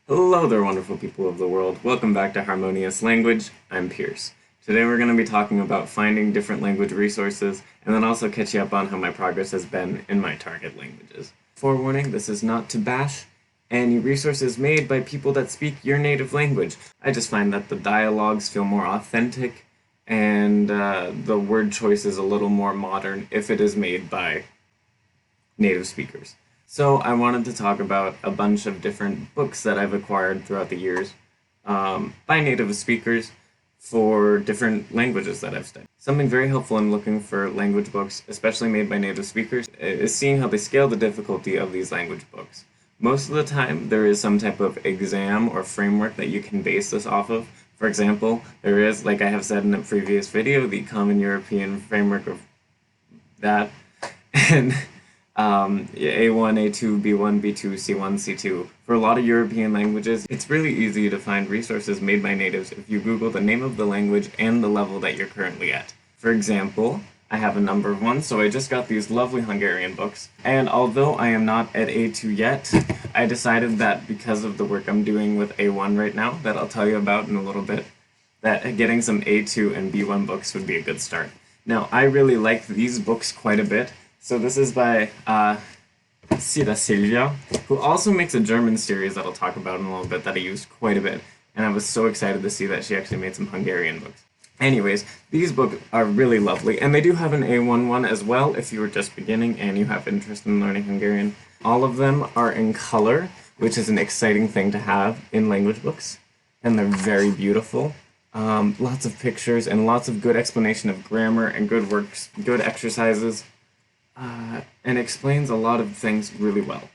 Hello there, wonderful people of the world. Welcome back to Harmonious Language. I'm Pierce. Today we're going to be talking about finding different language resources and then also catch you up on how my progress has been in my target languages. Forewarning, this is not to bash any resources made by people that speak your native language. I just find that the dialogues feel more authentic and the word choice is a little more modern if it is made by native speakers. So I wanted to talk about a bunch of different books that I've acquired throughout the years by native speakers for different languages that I've studied. Something very helpful in looking for language books, especially made by native speakers, is seeing how they scale the difficulty of these language books. Most of the time, there is some type of exam or framework that you can base this off of. For example, there is, like I have said in a previous video, the Common European Framework of that, and A1, A2, B1, B2, C1, C2. For a lot of European languages, it's really easy to find resources made by natives if you Google the name of the language and the level that you're currently at. For example, I have a number of ones, so I just got these lovely Hungarian books, and although I am not at A2 yet, I decided that because of the work I'm doing with A1 right now, that I'll tell you about in a little bit, that getting some A2 and B1 books would be a good start. Now, I really like these books quite a bit. So this is by Sida Silvia, who also makes a German series that I'll talk about in a little bit that I used quite a bit. And I was so excited to see that she actually made some Hungarian books. Anyways, these books are really lovely, and they do have an A1 one as well if you were just beginning and you have interest in learning Hungarian. All of them are in color, which is an exciting thing to have in language books, and they're very beautiful. Lots of pictures and lots of good explanation of grammar and good works, good exercises. And explains a lot of things really well.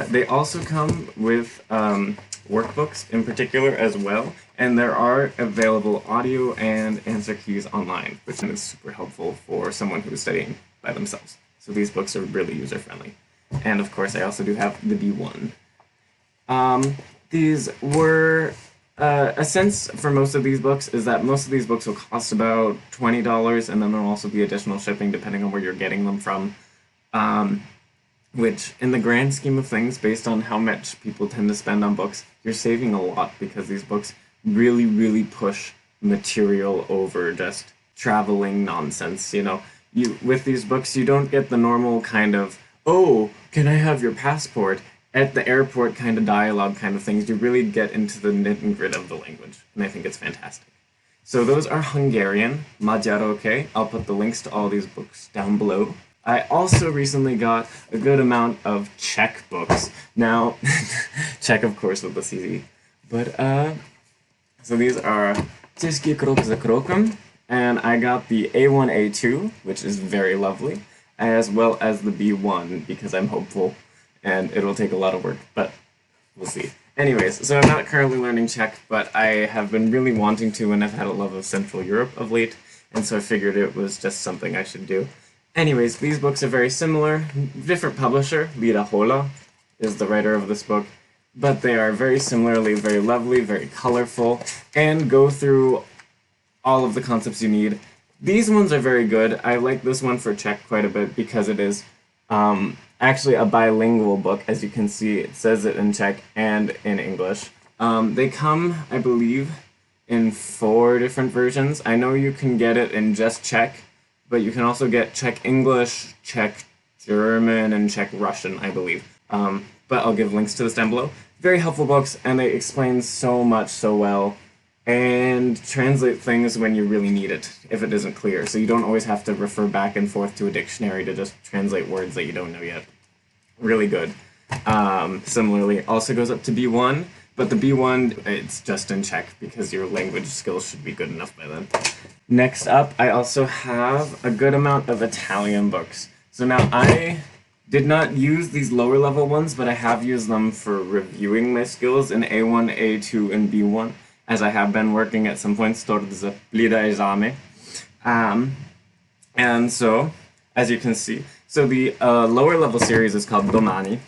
They also come with workbooks in particular as well, and there are available audio and answer keys online, which is super helpful for someone who is studying by themselves. So these books are really user-friendly. And of course, I also do have the B1. These were a sense for most of these books is that most of these books will cost about $20, and then there'll also be additional shipping depending on where you're getting them from. Which, in the grand scheme of things, based on how much people tend to spend on books, you're saving a lot because these books really, really push material over just traveling nonsense. With these books, you don't get the normal kind of, oh, can I have your passport? At the airport kind of dialogue kind of things. You really get into the nit and grit of the language, and I think it's fantastic. So those are Hungarian, Magyaroké. I'll put the links to all these books down below. I also recently got a good amount of Czech books. Now, Czech of course with the CZ, but so these are Český krok za krokem, and I got the A1, A2, which is very lovely, as well as the B1 because I'm hopeful. And it'll take a lot of work, but we'll see. Anyways, so I'm not currently learning Czech, but I have been really wanting to, and I've had a love of Central Europe of late, and so I figured it was just something I should do. Anyways, these books are very similar. Different publisher, Lida Hola, is the writer of this book, but they are very similarly very lovely, very colorful, and go through all of the concepts you need. These ones are very good. I like this one for Czech quite a bit because it is actually a bilingual book. As you can see, it says it in Czech and in English. They come, I believe, in 4 different versions. I know you can get it in just Czech, but you can also get Czech English, Czech German, and Czech Russian, I believe. But I'll give links to this down below. Very helpful books, and they explain so much so well, and translate things when you really need it, if it isn't clear. So you don't always have to refer back and forth to a dictionary to just translate words that you don't know yet. Really good. Similarly, also goes up to B1, but the B1, it's just in Czech because your language skills should be good enough by then. Next up, I also have a good amount of Italian books. So now I did not use these lower level ones, but I have used them for reviewing my skills in A1, A2, and B1. As I have been working at some points towards the Plida esame. And so, as you can see, so the lower level series is called Domani,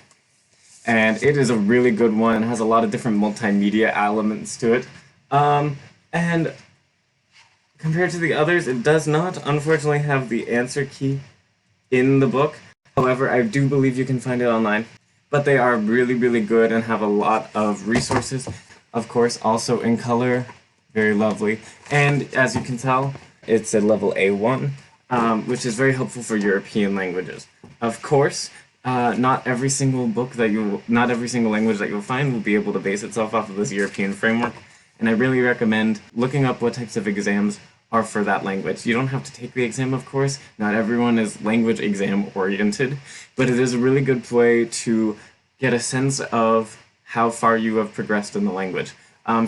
and it is a really good one. It has a lot of different multimedia elements to it. And compared to the others, it does not, unfortunately, have the answer key in the book. However, I do believe you can find it online. but they are really, really good and have a lot of resources. Of course, also in color, very lovely. And as you can tell, it's a level A1, which is very helpful for European languages. Of course, not every single language that you'll find will be able to base itself off of this European framework. And I really recommend looking up what types of exams are for that language. You don't have to take the exam, of course. Not everyone is language exam oriented, but it is a really good way to get a sense of how far you have progressed in the language.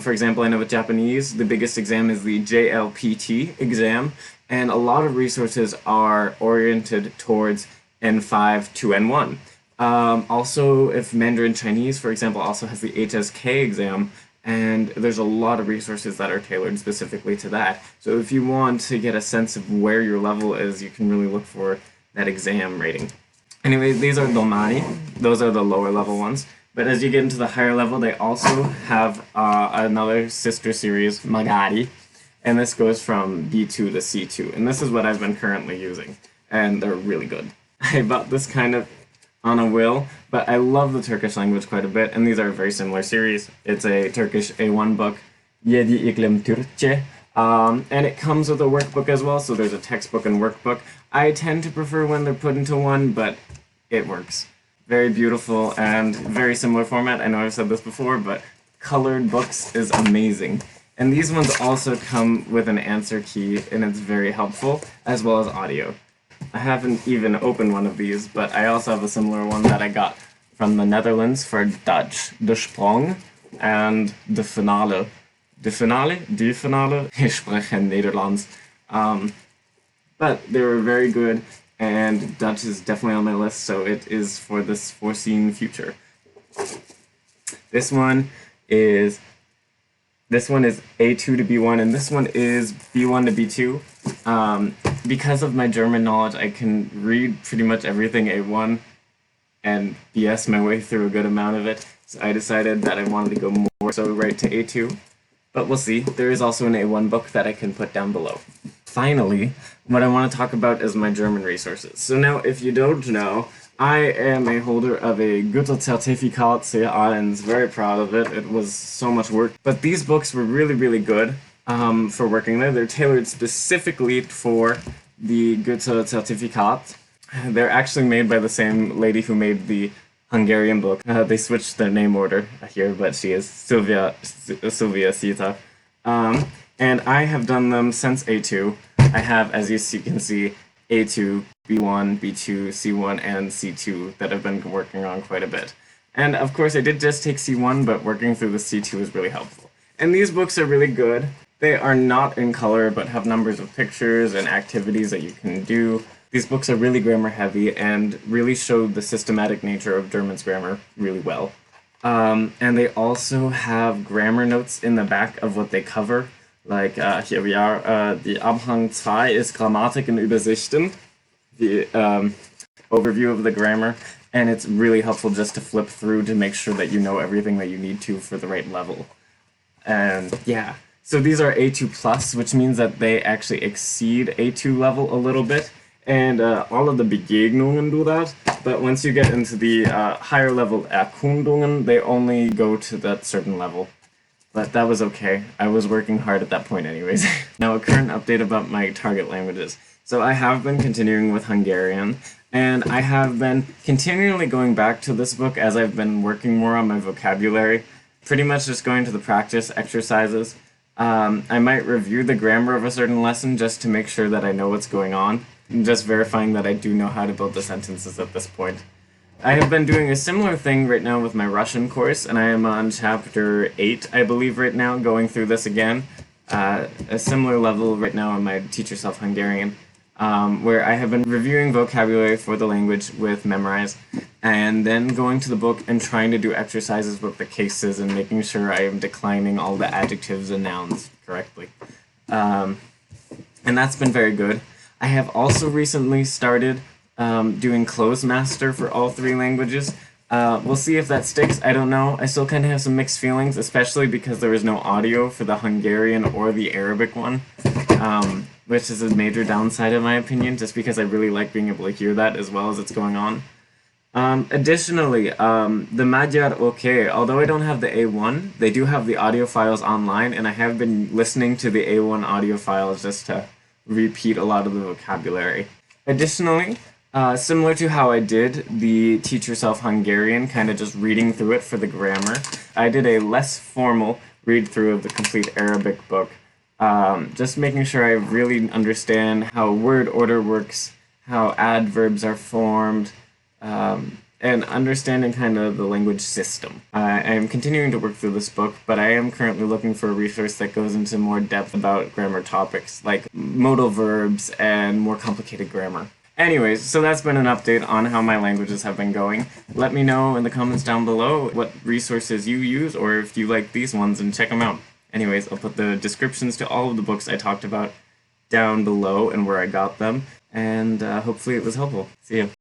For example, I know with Japanese, the biggest exam is the JLPT exam, and a lot of resources are oriented towards N5 to N1. Also, if Mandarin Chinese, for example, also has the HSK exam, and there's a lot of resources that are tailored specifically to that. So if you want to get a sense of where your level is, you can really look for that exam rating. Anyway, these are domani. Those are the lower level ones. But as you get into the higher level, they also have another sister series, Magari, and this goes from B2 to C2. And this is what I've been currently using, and they're really good. I bought this kind of on a whill, but I love the Turkish language quite a bit, and these are a very similar series. It's a Turkish A1 book, Yedi İklim Türkçe, and it comes with a workbook as well, so there's a textbook and workbook. I tend to prefer when they're put into one, but it works. Very beautiful and very similar format. I know I've said this before, but colored books is amazing. And these ones also come with an answer key, and it's very helpful, as well as audio. I haven't even opened one of these, but I also have a similar one that I got from the Netherlands for Dutch. De Sprong and De Finale. De Finale? Die Finale? Ich spreche Nederlands. But they were very good, and Dutch is definitely on my list, so it is for this foreseen future. This one is A2 to B1, and this one is B1 to B2. Because of my German knowledge, I can read pretty much everything A1 and BS my way through a good amount of it, so I decided that I wanted to go more so right to A2. But we'll see. There is also an A1 book that I can put down below. Finally, what I want to talk about is my German resources. So now, if you don't know, I am a holder of a Goethe-Zertifikat C1, very proud of it. It was so much work. But these books were really, really good for working there. They're tailored specifically for the Goethe-Zertifikat. They're actually made by the same lady who made the Hungarian book. They switched their name order here, but she is Sylvia Sita. And I have done them since A2. I have, as you can see, A2, B1, B2, C1, and C2 that I've been working on quite a bit. And of course I did just take C1, but working through the C2 is really helpful. And these books are really good. They are not in color, but have numbers of pictures and activities that you can do. These books are really grammar heavy and really show the systematic nature of German's grammar really well. And they also have grammar notes in the back of what they cover. Like, here we are, the Abhang 2 ist Grammatik und Übersichten, the overview of the grammar, and it's really helpful just to flip through to make sure that you know everything that you need to for the right level. And yeah, so these are A2+, which means that they actually exceed A2 level a little bit, and all of the Begegnungen do that, but once you get into the higher level Erkundungen, they only go to that certain level. But that was okay. I was working hard at that point anyways. Now a current update about my target languages. So I have been continuing with Hungarian, and I have been continually going back to this book as I've been working more on my vocabulary. Pretty much just going to the practice exercises. I might review the grammar of a certain lesson just to make sure that I know what's going on. And just verifying that I do know how to build the sentences at this point. I have been doing a similar thing right now with my Russian course, and I am on chapter 8, I believe, right now, going through this again. A similar level right now on my Teach Yourself Hungarian, where I have been reviewing vocabulary for the language with Memrise, and then going to the book and trying to do exercises with the cases and making sure I am declining all the adjectives and nouns correctly. And that's been very good. I have also recently started doing Close Master for all 3 languages. We'll see if that sticks, I don't know. I still kind of have some mixed feelings, especially because there is no audio for the Hungarian or the Arabic one, which is a major downside in my opinion, just because I really like being able to hear that as well as it's going on. Additionally, the Magyar OK, although I don't have the A1, they do have the audio files online, and I have been listening to the A1 audio files just to repeat a lot of the vocabulary. Additionally, similar to how I did the Teach Yourself Hungarian, kind of just reading through it for the grammar, I did a less formal read through of the complete Arabic book, just making sure I really understand how word order works, how adverbs are formed, and understanding kind of the language system. I am continuing to work through this book, but I am currently looking for a resource that goes into more depth about grammar topics, like modal verbs and more complicated grammar. Anyways, so that's been an update on how my languages have been going. Let me know in the comments down below what resources you use, or if you like these ones, and check them out. Anyways, I'll put the descriptions to all of the books I talked about down below and where I got them, and hopefully it was helpful. See ya.